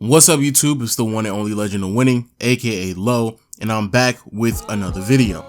What's up YouTube, it's the one and only Legend of Winning, aka Low, and I'm back with another video.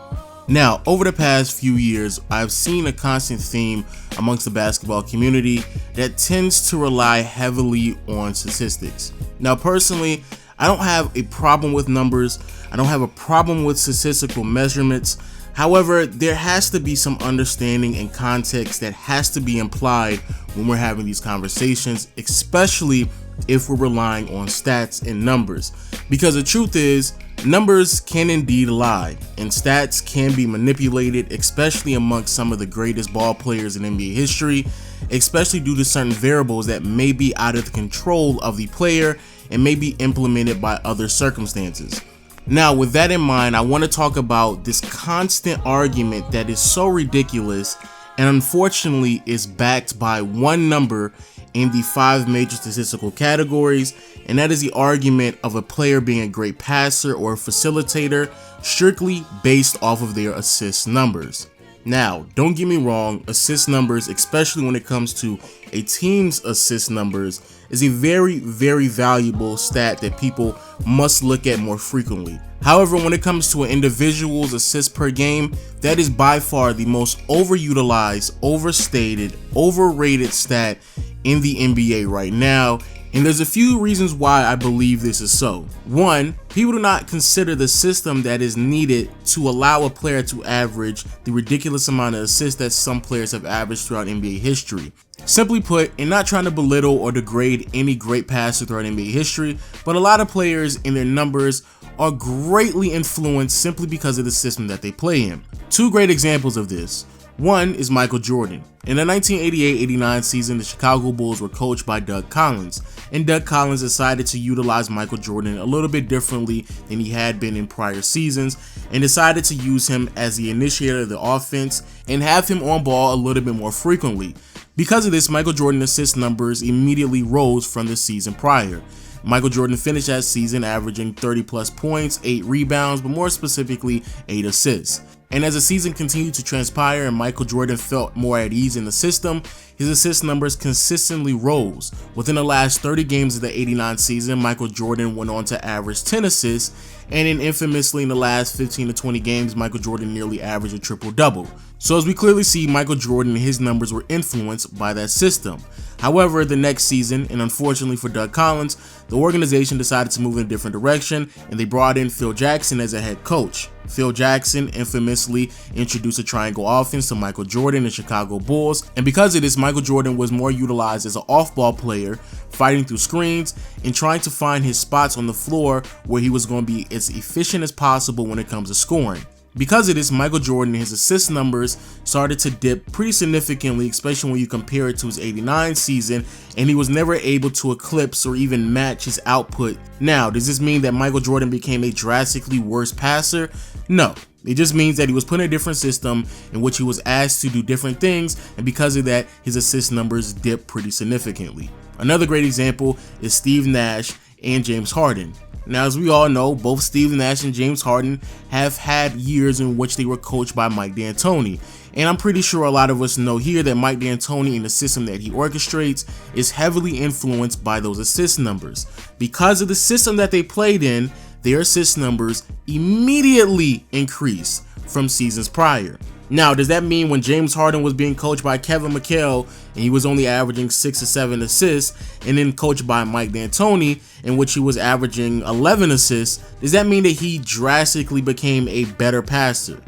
Now, over the past few years, I've seen a constant theme amongst the basketball community that tends to rely heavily on statistics. Now personally, I don't have a problem with numbers, I don't have a problem with statistical measurements. However, there has to be some understanding and context that has to be implied when we're having these conversations, especially if we're relying on stats and numbers. Because the truth is, numbers can indeed lie, and stats can be manipulated, especially amongst some of the greatest ball players in NBA history, especially due to certain variables that may be out of the control of the player and may be implemented by other circumstances. Now, with that in mind, I want to talk about this constant argument that is so ridiculous and unfortunately is backed by one number in the 5 major statistical categories, and that is the argument of a player being a great passer or facilitator strictly based off of their assist numbers. Now, don't get me wrong, assist numbers, especially when it comes to a team's assist numbers, is a very valuable stat that people must look at more frequently. However, when it comes to an individual's assists per game, that is by far the most overutilized, overstated, overrated stat in the NBA right now. And there's a few reasons why I believe this is so. One, people do not consider the system that is needed to allow a player to average the ridiculous amount of assists that some players have averaged throughout NBA history. Simply put, and not trying to belittle or degrade any great passer throughout NBA history, but a lot of players and their numbers are greatly influenced simply because of the system that they play in. 2 great examples of this. One is Michael Jordan. In the 1988-89 season, the Chicago Bulls were coached by Doug Collins, and Doug Collins decided to utilize Michael Jordan a little bit differently than he had been in prior seasons, and decided to use him as the initiator of the offense and have him on ball a little bit more frequently. Because of this, Michael Jordan's assist numbers immediately rose from the season prior. Michael Jordan finished that season averaging 30 plus points, 8 rebounds, but more specifically 8 assists. And as the season continued to transpire and Michael Jordan felt more at ease in the system, his assist numbers consistently rose. Within the last 30 games of the 89 season, Michael Jordan went on to average 10 assists, and then infamously in the last 15 to 20 games, Michael Jordan nearly averaged a triple-double. So as we clearly see, Michael Jordan and his numbers were influenced by that system. However, the next season, and unfortunately for Doug Collins, the organization decided to move in a different direction, and they brought in Phil Jackson as a head coach. Phil Jackson infamously introduced a triangle offense to Michael Jordan and Chicago Bulls, and because of this, Michael Jordan was more utilized as an off-ball player, fighting through screens and trying to find his spots on the floor where he was going to be as efficient as possible when it comes to scoring. Because of this, Michael Jordan and his assist numbers started to dip pretty significantly, especially when you compare it to his 89 season, and he was never able to eclipse or even match his output. Now, does this mean that Michael Jordan became a drastically worse passer? No. It just means that he was put in a different system in which he was asked to do different things, and because of that, his assist numbers dipped pretty significantly. Another great example is Steve Nash and James Harden. Now, as we all know, both Steve Nash and James Harden have had years in which they were coached by Mike D'Antoni. And I'm pretty sure a lot of us know here that Mike D'Antoni and the system that he orchestrates is heavily influenced by those assist numbers. Because of the system that they played in, their assist numbers immediately increased from seasons prior. Now, does that mean when James Harden was being coached by Kevin McHale and he was only averaging 6 or 7 assists, and then coached by Mike D'Antoni in which he was averaging 11 assists, does that mean that he drastically became a better passer?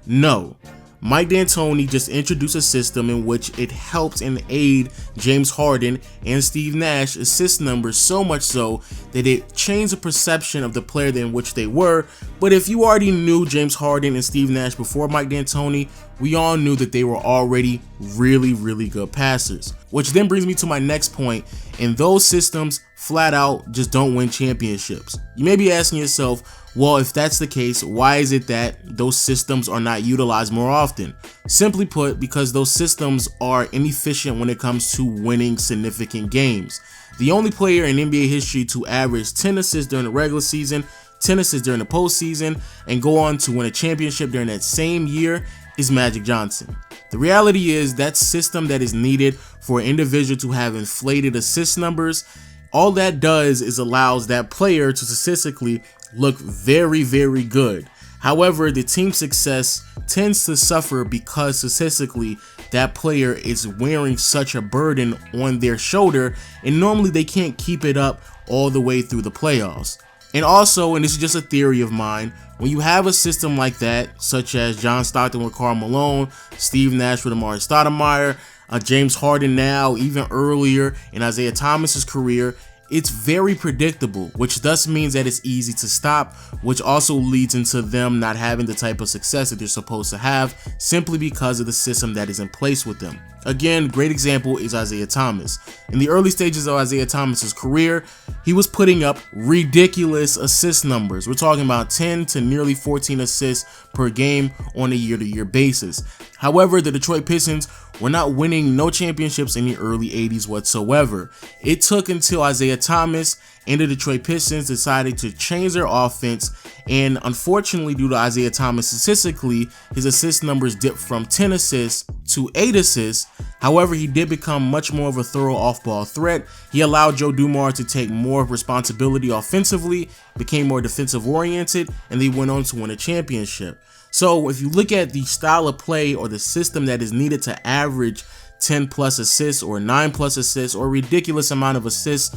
No. Mike D'Antoni just introduced a system in which it helped and aid James Harden and Steve Nash assist numbers so much so that it changed the perception of the player in which they were. But if you already knew James Harden and Steve Nash before Mike D'Antoni, we all knew that they were already really good passers. Which then brings me to my next point, and those systems flat out just don't win championships. You may be asking yourself, well, if that's the case, why is it that those systems are not utilized more often? Simply put, because those systems are inefficient when it comes to winning significant games. The only player in NBA history to average 10 assists during the regular season, 10 assists during the postseason, and go on to win a championship during that same year is Magic Johnson. The reality is that system that is needed for an individual to have inflated assist numbers all that does is allows that player to statistically look very, very good. However, the team's success tends to suffer because statistically that player is wearing such a burden on their shoulder, and normally they can't keep it up all the way through the playoffs. And also, and this is just a theory of mine, when you have a system like that, such as John Stockton with Karl Malone, Steve Nash with Amar'e Stoudemire, James Harden now, even earlier in Isaiah Thomas's career, it's very predictable, which thus means that it's easy to stop, which also leads into them not having the type of success that they're supposed to have simply because of the system that is in place with them. Again, great example is Isaiah Thomas. In the early stages of Isaiah Thomas's career, he was putting up ridiculous assist numbers. We're talking about 10 to nearly 14 assists per game on a year-to-year basis. However, the Detroit Pistons were not winning no championships in the early 80s whatsoever. It took until Isaiah Thomas and the Detroit Pistons decided to change their offense, and unfortunately due to Isaiah Thomas statistically, his assist numbers dipped from 10 assists to 8 assists. However, he did become much more of a thorough off-ball threat. He allowed Joe Dumars to take more responsibility offensively, became more defensive oriented, and they went on to win a championship. So if you look at the style of play or the system that is needed to average 10 plus assists or 9 plus assists or a ridiculous amount of assists,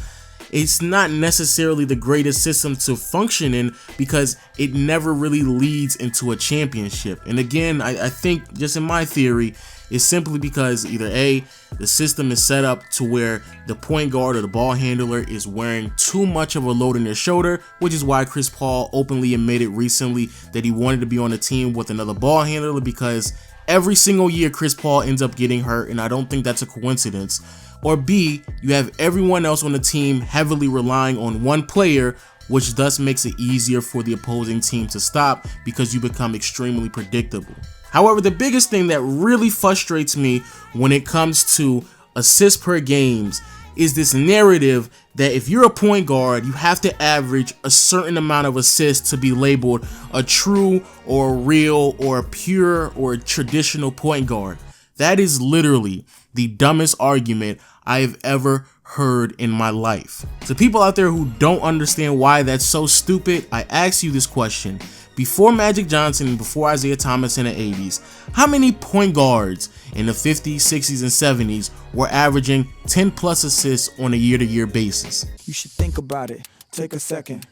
it's not necessarily the greatest system to function in because it never really leads into a championship. And again, I think, just in my theory, it's simply because either A, the system is set up to where the point guard or the ball handler is wearing too much of a load on their shoulder, which is why Chris Paul openly admitted recently that he wanted to be on a team with another ball handler, because every single year Chris Paul ends up getting hurt, and I don't think that's a coincidence. Or B, you have everyone else on the team heavily relying on one player, which thus makes it easier for the opposing team to stop because you become extremely predictable. However, the biggest thing that really frustrates me when it comes to assists per games is this narrative that if you're a point guard, you have to average a certain amount of assists to be labeled a true or a real or a pure or a traditional point guard. That is literally the dumbest argument I have ever heard in my life. To people out there who don't understand why that's so stupid, I ask you this question. Before Magic Johnson and before Isaiah Thomas in the 80s, how many point guards in the 50s, 60s, and 70s were averaging 10 plus assists on a year-to-year basis? You should think about it. Take a second.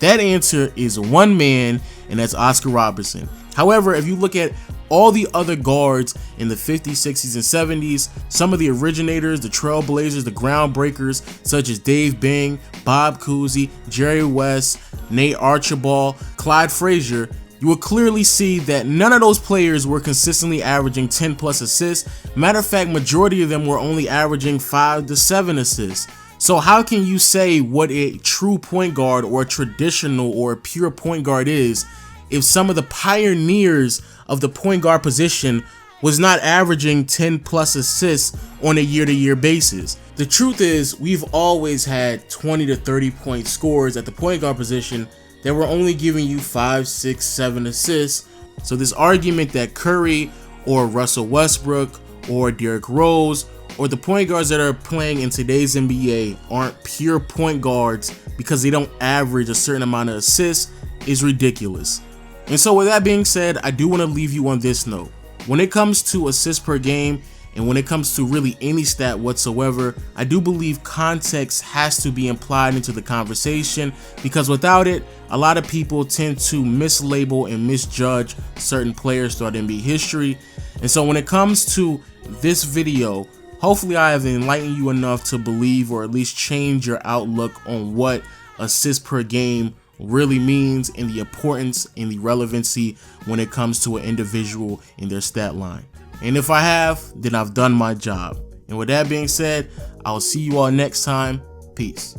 That answer is one man, and that's Oscar Robertson. However, if you look at all the other guards in the 50s, 60s, and 70s, some of the originators, the trailblazers, the groundbreakers, such as Dave Bing, Bob Cousy, Jerry West, Nate Archibald, Clyde Frazier, you will clearly see that none of those players were consistently averaging 10 plus assists. Matter of fact, majority of them were only averaging 5 to 7 assists. So how can you say what a true point guard or a traditional or a pure point guard is if some of the pioneers of the point guard position was not averaging 10 plus assists on a year-to-year basis? The truth is, we've always had 20 to 30 point scorers at the point guard position that were only giving you 5, 6, 7 assists. So this argument that Curry or Russell Westbrook or Derrick Rose or the point guards that are playing in today's NBA aren't pure point guards because they don't average a certain amount of assists is ridiculous. And so with that being said, I do want to leave you on this note. When it comes to assists per game, and when it comes to really any stat whatsoever, I do believe context has to be implied into the conversation, because without it, a lot of people tend to mislabel and misjudge certain players throughout NBA history. And so when it comes to this video, hopefully I have enlightened you enough to believe or at least change your outlook on what assists per game really means and the importance and the relevancy when it comes to an individual in their stat line. And if I have, then I've done my job. And with that being said, I'll see you all next time. Peace.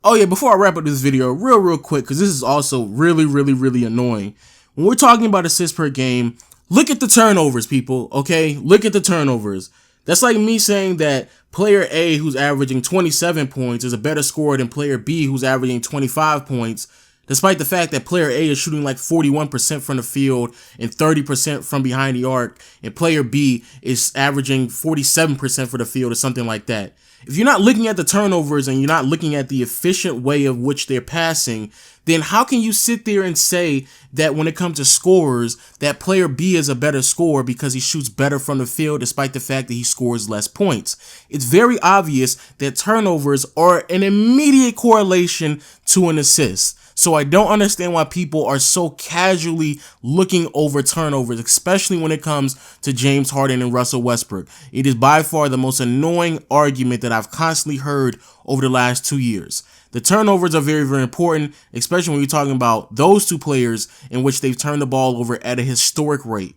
Oh yeah, before I wrap up this video, real quick, because this is also really annoying. When we're talking about assists per game, look at the turnovers, people, okay? Look at the turnovers. That's like me saying that player A, who's averaging 27 points, is a better scorer than player B, who's averaging 25 points. Despite the fact that player A is shooting like 41% from the field and 30% from behind the arc, and player B is averaging 47% for the field or something like that. If you're not looking at the turnovers and you're not looking at the efficient way of which they're passing, then how can you sit there and say that when it comes to scorers, that player B is a better scorer because he shoots better from the field despite the fact that he scores less points? It's very obvious that turnovers are an immediate correlation to an assist. So I don't understand why people are so casually looking over turnovers, especially when it comes to James Harden and Russell Westbrook. It is by far the most annoying argument that I've constantly heard over the last 2 years. The turnovers are very, very important, especially when you're talking about those two players in which they've turned the ball over at a historic rate.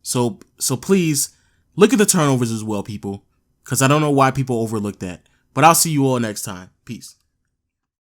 So please look at the turnovers as well, people, because I don't know why people overlook that. But I'll see you all next time. Peace.